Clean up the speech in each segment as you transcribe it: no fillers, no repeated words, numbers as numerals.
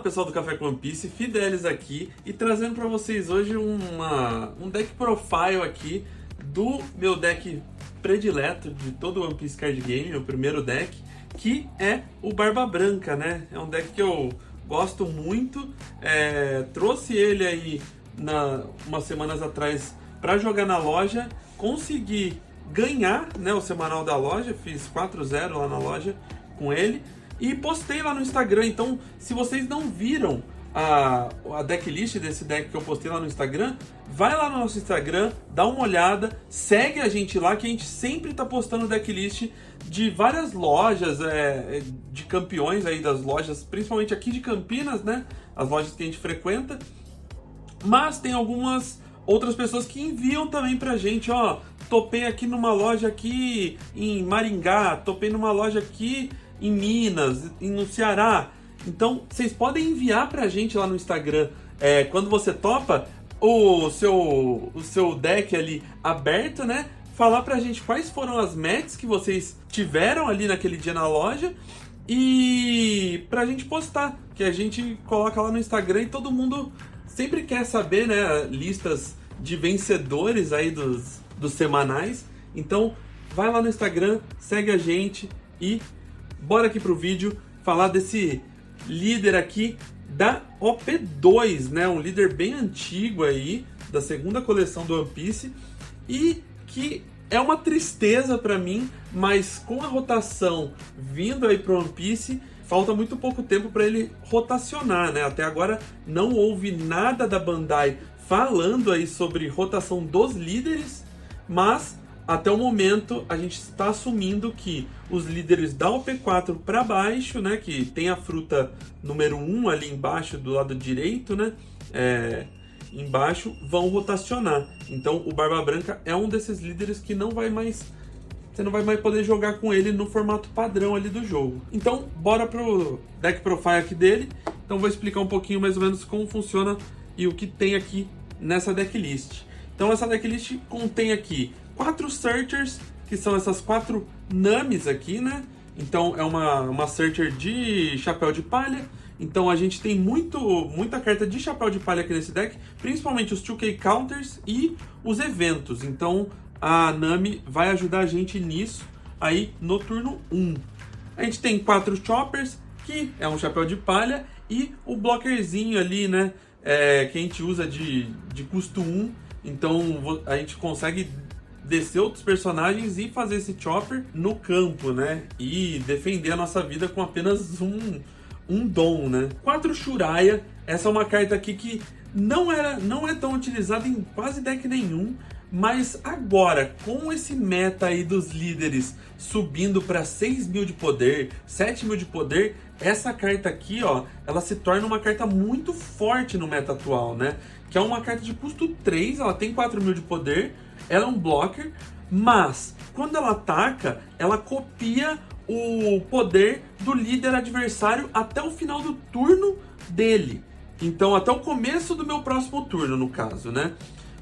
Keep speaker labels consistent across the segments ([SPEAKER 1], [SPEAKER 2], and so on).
[SPEAKER 1] pessoal do Café com One Piece, Fidelis aqui e trazendo para vocês hoje um deck profile aqui do meu deck predileto de todo o One Piece Card Game, o primeiro deck, que é o Barba Branca, né? É um deck que eu gosto muito, trouxe ele aí umas semanas atrás para jogar na loja, consegui ganhar, né, o semanal da loja, fiz 4-0 lá na loja com ele e postei lá no Instagram. Então, se vocês não viram a decklist desse deck que eu postei lá no Instagram, vai lá no nosso Instagram, dá uma olhada, segue a gente lá, que a gente sempre tá postando decklist de várias lojas, de campeões aí das lojas, principalmente aqui de Campinas, né, as lojas que a gente frequenta, mas tem algumas outras pessoas que enviam também pra gente, ó, topei aqui numa loja aqui em Maringá, topei numa loja aqui em Minas, no Ceará. Então, vocês podem enviar pra gente lá no Instagram, quando você topa, o seu deck ali aberto, né? Falar pra gente quais foram as matches que vocês tiveram ali naquele dia na loja e pra gente postar, que a gente coloca lá no Instagram e todo mundo sempre quer saber, né? Listas de vencedores aí dos semanais. Então, vai lá no Instagram, segue a gente e bora aqui pro vídeo falar desse líder aqui da OP2, né? Um líder bem antigo aí, da segunda coleção do One Piece, e que é uma tristeza pra mim, mas com a rotação vindo aí pro One Piece, falta muito pouco tempo para ele rotacionar, né? Até agora não houve nada da Bandai falando aí sobre rotação dos líderes, mas até o momento a gente está assumindo que os líderes da OP4 para baixo, né, que tem a fruta número 1 ali embaixo do lado direito, né, embaixo, vão rotacionar. Então o Barba Branca é um desses líderes que não vai mais, você não vai mais poder jogar com ele no formato padrão ali do jogo. Então bora pro deck profile aqui dele. Então vou explicar um pouquinho mais ou menos como funciona e o que tem aqui nessa decklist. Então essa decklist contém aqui 4 Searchers, que são essas 4 Namis aqui, né? Então é uma Searcher de chapéu de palha. Então a gente tem muita carta de chapéu de palha aqui nesse deck, principalmente os 2K Counters e os eventos. Então a Nami vai ajudar a gente nisso aí no turno 1. A gente tem 4 Choppers, que é um chapéu de palha, e o blockerzinho ali, né? Que a gente usa de custo 1. Então a gente consegue descer outros personagens e fazer esse Chopper no campo, né? E defender a nossa vida com apenas um dom, né? 4 Shuraya, essa é uma carta aqui que não é tão utilizada em quase deck nenhum, mas agora, com esse meta aí dos líderes subindo para 6.000 de poder, 7.000 de poder, essa carta aqui, ó, ela se torna uma carta muito forte no meta atual, né? Que é uma carta de custo 3, ela tem 4.000 de poder, ela é um blocker, mas quando ela ataca, ela copia o poder do líder adversário até o final do turno dele. Então, até o começo do meu próximo turno, no caso, né?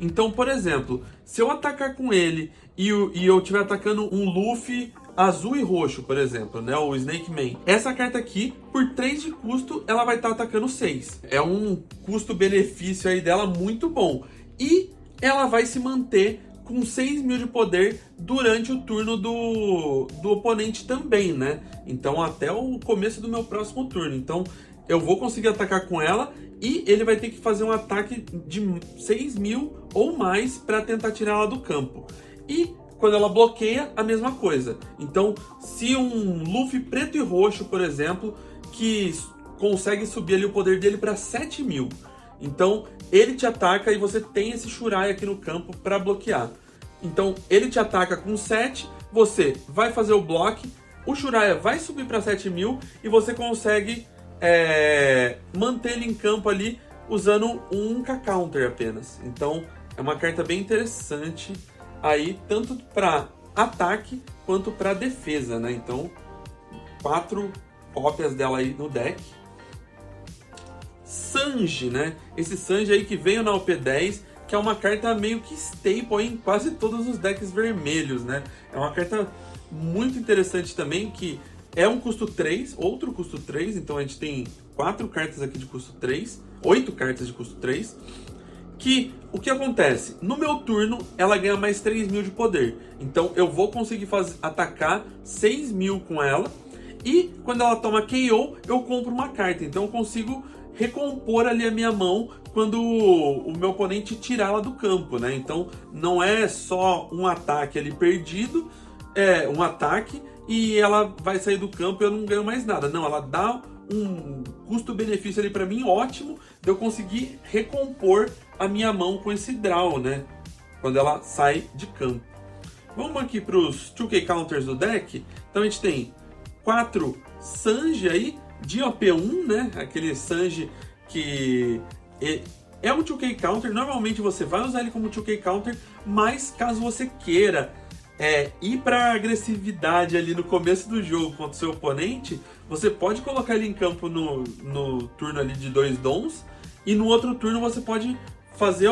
[SPEAKER 1] Então, por exemplo, se eu atacar com ele e eu estiver atacando um Luffy azul e roxo, por exemplo, né, o Snake Man, essa carta aqui, por 3 de custo, ela vai estar atacando 6. É um custo-benefício aí dela muito bom. E ela vai se manter com 6.000 de poder durante o turno do oponente também, né? Então até o começo do meu próximo turno. Então eu vou conseguir atacar com ela e ele vai ter que fazer um ataque de 6.000 ou mais para tentar tirar ela do campo. E quando ela bloqueia, a mesma coisa. Então, se um Luffy preto e roxo, por exemplo, que consegue subir ali o poder dele para 7.000, então ele te ataca e você tem esse Shuraya aqui no campo para bloquear. Então ele te ataca com 7, você vai fazer o bloco, o Shuraya vai subir para 7.000 e você consegue manter ele em campo ali usando um K-Counter apenas. Então é uma carta bem interessante aí, tanto para ataque quanto para defesa, né? Então 4 cópias dela aí no deck. Sanji, né? Esse Sanji aí que veio na OP10, que é uma carta meio que staple em quase todos os decks vermelhos, né? É uma carta muito interessante também, que é um custo 3, outro custo 3, então a gente tem 4 cartas aqui de custo 3, 8 cartas de custo 3, que o que acontece? No meu turno, ela ganha mais 3.000 de poder. Então eu vou conseguir atacar 6.000 com ela. E quando ela toma KO, eu compro uma carta. Então eu consigo recompor ali a minha mão quando o meu oponente tirar ela do campo, né? Então não é só um ataque ali perdido, é um ataque e ela vai sair do campo e eu não ganho mais nada. Não, ela dá um custo-benefício ali pra mim ótimo de eu conseguir recompor a minha mão com esse draw, né? Quando ela sai de campo. Vamos aqui para os 2K counters do deck. Então a gente tem 4 Sanji aí de OP1, né? Aquele Sanji que é um 2K counter. Normalmente você vai usar ele como 2K counter, mas caso você queira ir para agressividade ali no começo do jogo contra o seu oponente, você pode colocar ele em campo no turno ali de 2 dons, e no outro turno você pode fazer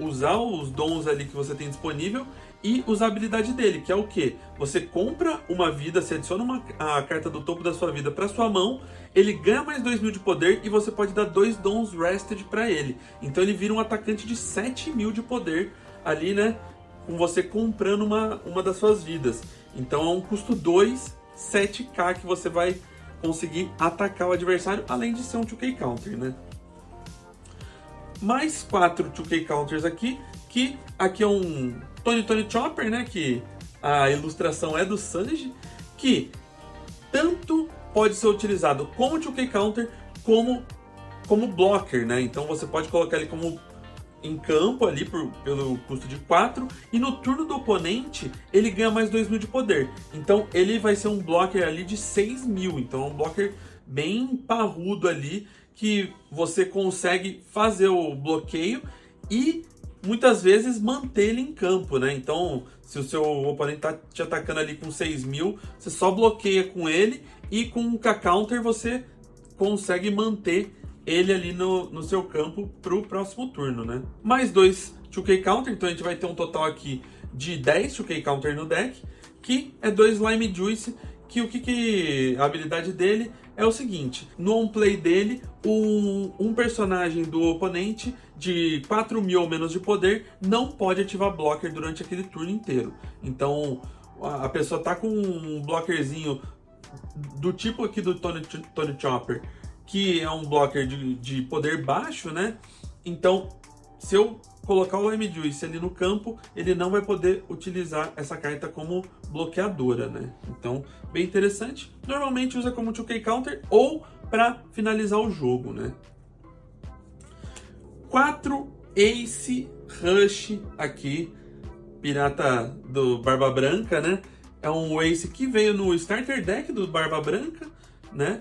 [SPEAKER 1] usar os dons ali que você tem disponível e usar a habilidade dele, que é o que? Você compra uma vida, você adiciona a carta do topo da sua vida para sua mão, ele ganha mais 2.000 de poder e você pode dar 2 dons rested para ele. Então ele vira um atacante de 7.000 de poder ali, né? Com você comprando uma das suas vidas. Então é um custo 2, 7k que você vai conseguir atacar o adversário, além de ser um 2K counter, né? Mais 4 2K counters aqui, que aqui é um Tony Chopper, né? Que a ilustração é do Sanji, que tanto pode ser utilizado como 2K counter, como blocker, né? Então você pode colocar ele como em campo ali pelo custo de 4, e no turno do oponente ele ganha mais 2.000 de poder. Então ele vai ser um blocker ali de 6.000, então é um blocker bem parrudo ali, que você consegue fazer o bloqueio e muitas vezes manter ele em campo, né? Então se o seu oponente tá te atacando ali com 6.000, você só bloqueia com ele, e com um K-Counter você consegue manter ele ali no seu campo pro próximo turno, né? Mais 2 2K Counter, então a gente vai ter um total aqui de 10 2K Counter no deck, que é 2 Slime Juice, que a habilidade dele é o seguinte: no on-play dele, um personagem do oponente de 4.000 ou menos de poder não pode ativar blocker durante aquele turno inteiro. Então a pessoa tá com um blockerzinho do tipo aqui do Tony Chopper, que é um blocker de poder baixo, né? Então, se eu colocar o Slime Juice ali no campo, ele não vai poder utilizar essa carta como bloqueadora, né? Então, bem interessante. Normalmente usa como 2K counter ou para finalizar o jogo, né? 4 Ace Rush aqui, pirata do Barba Branca, né? É um Ace que veio no starter deck do Barba Branca, né?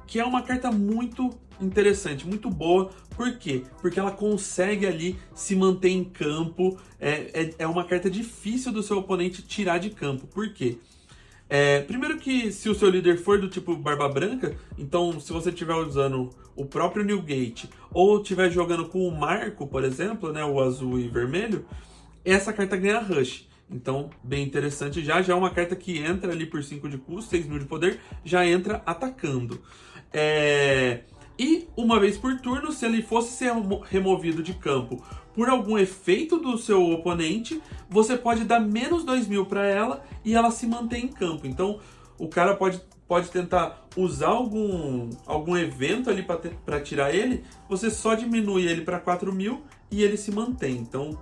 [SPEAKER 1] Que é uma carta muito interessante, muito boa. Por quê? Porque ela consegue ali se manter em campo. É uma carta difícil do seu oponente tirar de campo. Por quê? Primeiro que se o seu líder for do tipo Barba Branca, então se você estiver usando o próprio Newgate ou estiver jogando com o Marco, por exemplo, né, o azul e vermelho, essa carta ganha Rush. Então, bem interessante. Já é uma carta que entra ali por 5 de custo, 6.000 de poder, já entra atacando. E uma vez por turno, se ele fosse ser removido de campo por algum efeito do seu oponente, você pode dar menos 2.000 para ela e ela se mantém em campo. Então, o cara pode tentar usar algum evento ali para tirar ele, você só diminui ele para 4.000 e ele se mantém. Então,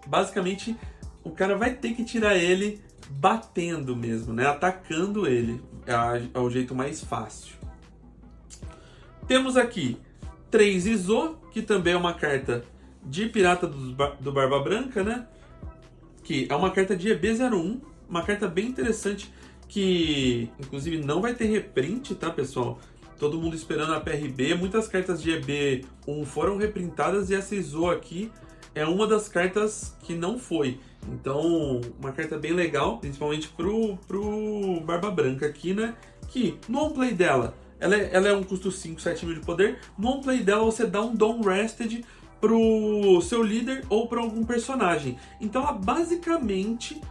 [SPEAKER 1] basicamente, o cara vai ter que tirar ele batendo mesmo, né? Atacando ele. É o jeito mais fácil. Temos aqui 3 Izo, que também é uma carta de pirata do Barba Branca, né? Que é uma carta de EB01, uma carta bem interessante que, inclusive, não vai ter reprint, tá, pessoal? Todo mundo esperando a PRB. Muitas cartas de EB1 foram reprintadas e essa Izo aqui é uma das cartas que não foi. Então, uma carta bem legal, principalmente pro Barba Branca aqui, né? Que no on-play dela, ela é um custo 5, 7.000 de poder. No on-play dela, você dá um Dawn Rested pro seu líder ou para algum personagem. Então, ela basicamente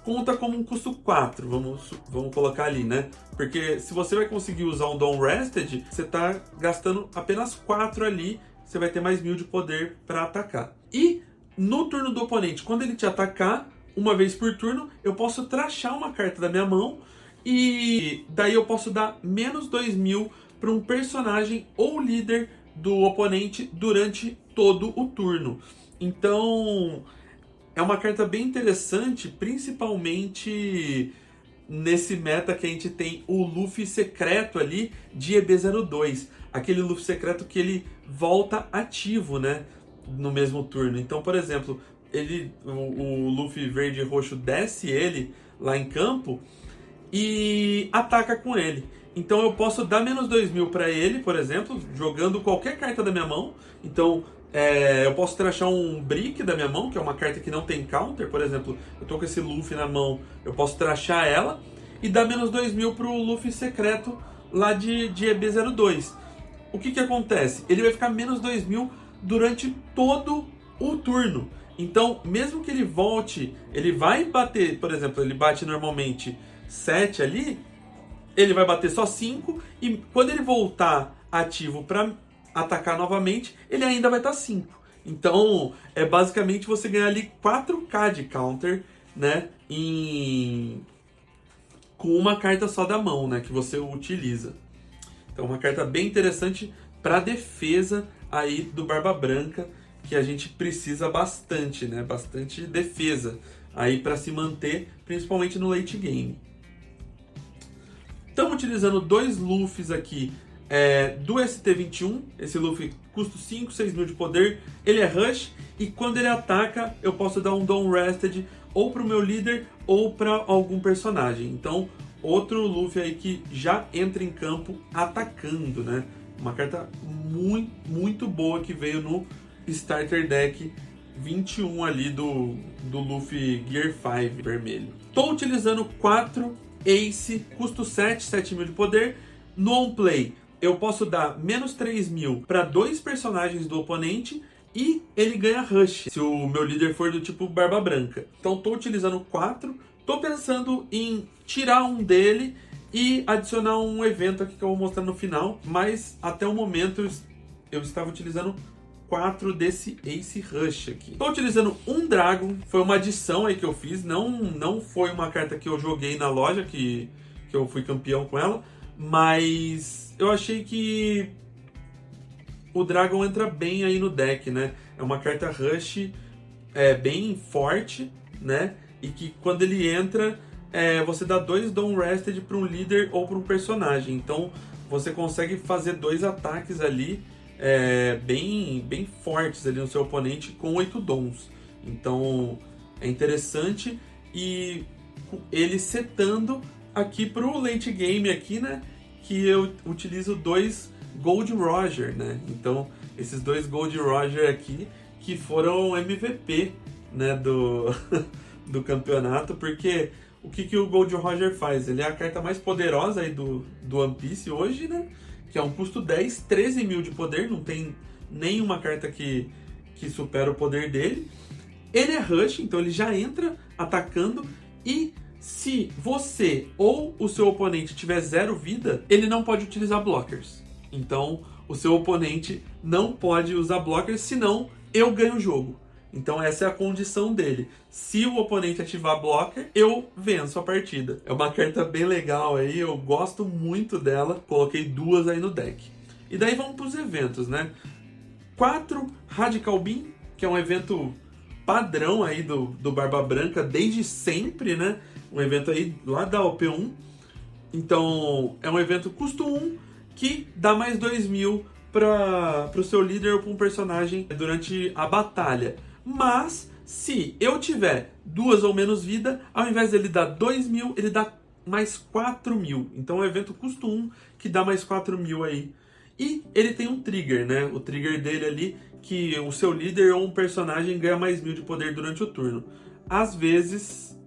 [SPEAKER 1] conta como um custo 4, vamos colocar ali, né? Porque se você vai conseguir usar um Dawn Rested, você tá gastando apenas 4 ali, você vai ter mais 1000 de poder para atacar. E no turno do oponente, quando ele te atacar, uma vez por turno, eu posso trashar uma carta da minha mão e daí eu posso dar menos 2000 para um personagem ou líder do oponente durante todo o turno. Então, é uma carta bem interessante, principalmente nesse meta que a gente tem o Luffy secreto ali de EB02. Aquele Luffy secreto que ele volta ativo, né, no mesmo turno. Então, por exemplo, o Luffy verde e roxo desce ele lá em campo e ataca com ele. Então eu posso dar menos 2000 para ele, por exemplo, jogando qualquer carta da minha mão. Então eu posso trashar um Brick da minha mão, que é uma carta que não tem counter. Por exemplo, eu tô com esse Luffy na mão, eu posso trashar ela e dar menos 2000 pro Luffy secreto lá de EB02. O que acontece? Ele vai ficar menos 2000 durante todo o turno. Então, mesmo que ele volte, ele vai bater, por exemplo, ele bate normalmente 7 ali, ele vai bater só 5, e quando ele voltar ativo para atacar novamente, ele ainda vai estar 5. Então, é basicamente você ganhar ali 4k de counter, né, com uma carta só da mão, né, que você utiliza. Então, uma carta bem interessante para defesa aí do Barba Branca, que a gente precisa bastante, né, bastante defesa aí para se manter, principalmente no late game. Estamos utilizando dois Luffys aqui do ST21. Esse Luffy custa 5, 6 mil de poder. Ele é Rush e quando ele ataca eu posso dar um Dawn Rested ou para o meu líder ou para algum personagem. Então outro Luffy aí que já entra em campo atacando, né? Uma carta muito boa que veio no Starter Deck 21 ali do Luffy Gear 5 vermelho. Estou utilizando 4 Ace, custo 7, 7 mil de poder. No on-play, eu posso dar menos 3 mil para 2 personagens do oponente e ele ganha Rush, se o meu líder for do tipo Barba Branca. Então estou utilizando 4, estou pensando em tirar um dele e adicionar um evento aqui que eu vou mostrar no final, mas até o momento eu estava utilizando 4 desse Ace Rush aqui. Estou utilizando um Dragon, foi uma adição aí que eu fiz, não foi uma carta que eu joguei na loja, que eu fui campeão com ela, mas eu achei que o Dragon entra bem aí no deck, né? É uma carta Rush bem forte, né? E que quando ele entra, você dá 2 Dawn Rested para um líder ou para um personagem, então você consegue fazer 2 ataques ali bem fortes ali no seu oponente com 8 dons. Então é interessante, e ele setando aqui pro late game aqui, né, que eu utilizo 2 Gold Roger, né? Então esses 2 Gold Roger aqui que foram MVP, né, do campeonato, porque o que o Gold Roger faz? Ele é a carta mais poderosa aí do One Piece hoje, né? Que é um custo 10, 13 mil de poder, não tem nenhuma carta que supera o poder dele. Ele é Rush, então ele já entra atacando, e se você ou o seu oponente tiver 0 vida, ele não pode utilizar blockers. Então o seu oponente não pode usar blockers, senão eu ganho o jogo. Então essa é a condição dele. Se o oponente ativar blocker, eu venço a partida. É uma carta bem legal aí, eu gosto muito dela. Coloquei 2 aí no deck. E daí vamos para os eventos, né? 4 Radical Beam, que é um evento padrão aí do Barba Branca desde sempre, né? Um evento aí lá da OP1. Então é um evento custo 1 que dá mais 2 mil para o seu líder ou para um personagem durante a batalha. Mas se eu tiver 2 ou menos vida, ao invés dele dar 2 mil, ele dá mais 4 mil. Então é um evento custo 1 que dá mais 4 mil aí. E ele tem um trigger, né? O trigger dele ali, que o seu líder ou um personagem ganha mais 1000 de poder durante o turno. Às vezes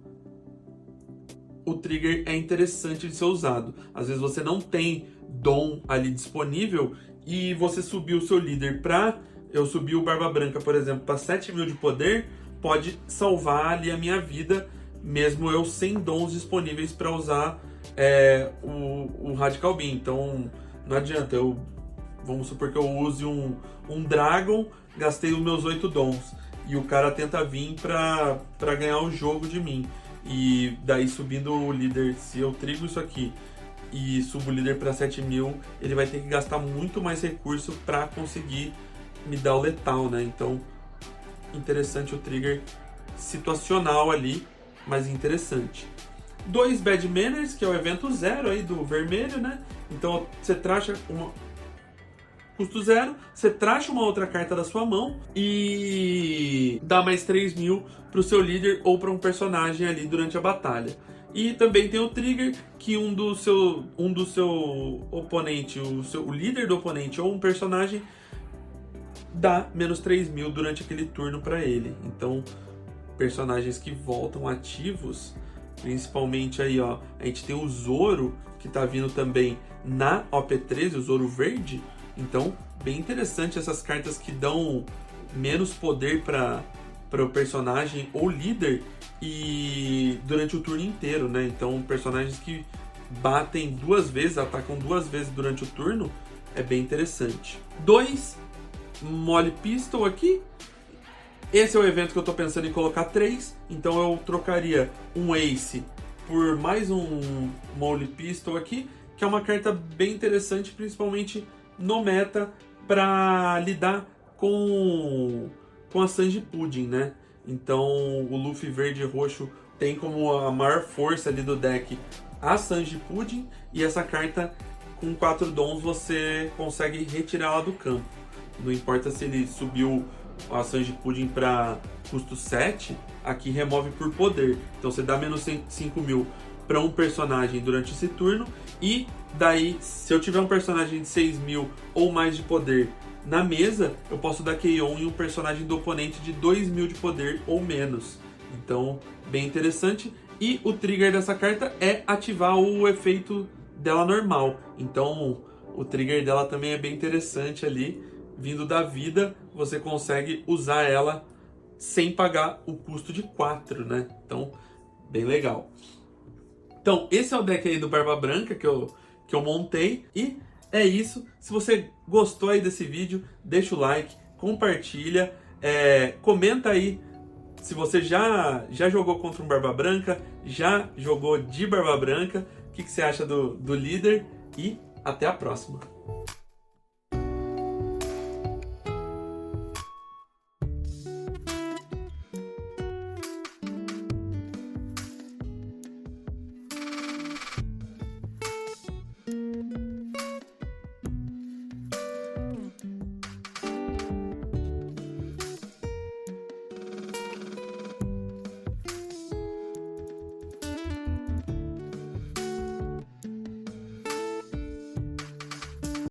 [SPEAKER 1] o trigger é interessante de ser usado. Às vezes você não tem dom ali disponível e você subiu o seu líder para... Eu subi o Barba Branca, por exemplo, para 7 mil de poder, pode salvar ali a minha vida mesmo eu sem dons disponíveis para usar o Radical Beam. Então não adianta, vamos supor que eu use um Dragon, gastei os meus 8 dons, e o cara tenta vir para ganhar o jogo de mim. E daí subindo o líder, se eu trigo isso aqui e subo o líder para 7.000, ele vai ter que gastar muito mais recurso para conseguir me dar o letal, né? Então, interessante o trigger situacional ali, mas interessante. 2 Bad Manners, que é o evento 0 aí do vermelho, né? Então você tracha custo 0, você tracha uma outra carta da sua mão e dá mais 3.000 para o seu líder ou para um personagem ali durante a batalha. E também tem o trigger que um do seu oponente, o líder do oponente ou um personagem dá menos 3.000 durante aquele turno para ele. Então, personagens que voltam ativos, principalmente aí, ó, a gente tem o Zoro, que tá vindo também na OP13, o Zoro verde. Então, bem interessante essas cartas que dão menos poder para o personagem ou líder e durante o turno inteiro, né? Então, personagens que batem 2 vezes, atacam 2 vezes durante o turno, é bem interessante. 2 Mole Pistol aqui. Esse é o evento que eu tô pensando em colocar 3, então eu trocaria um Ace por mais um Mole Pistol aqui, que é uma carta bem interessante, principalmente no meta, para lidar com a Sanji Pudding, né? Então o Luffy verde e roxo tem como a maior força ali do deck a Sanji Pudding, e essa carta com 4 dons você consegue retirá-la do campo. Não importa se ele subiu a Sanji Pudding para custo 7, aqui remove por poder. Então você dá menos 5.000 para um personagem durante esse turno, e daí, se eu tiver um personagem de 6.000 ou mais de poder na mesa, eu posso dar KO em um personagem do oponente de 2.000 de poder ou menos. Então, bem interessante. E o trigger dessa carta é ativar o efeito dela normal. Então, o trigger dela também é bem interessante ali. Vindo da vida, você consegue usar ela sem pagar o custo de 4, né? Então, bem legal. Então, esse é o deck aí do Barba Branca que eu montei. E é isso. Se você gostou aí desse vídeo, deixa o like, compartilha, comenta aí se você já jogou contra um Barba Branca, já jogou de Barba Branca, o que você acha do líder, e até a próxima.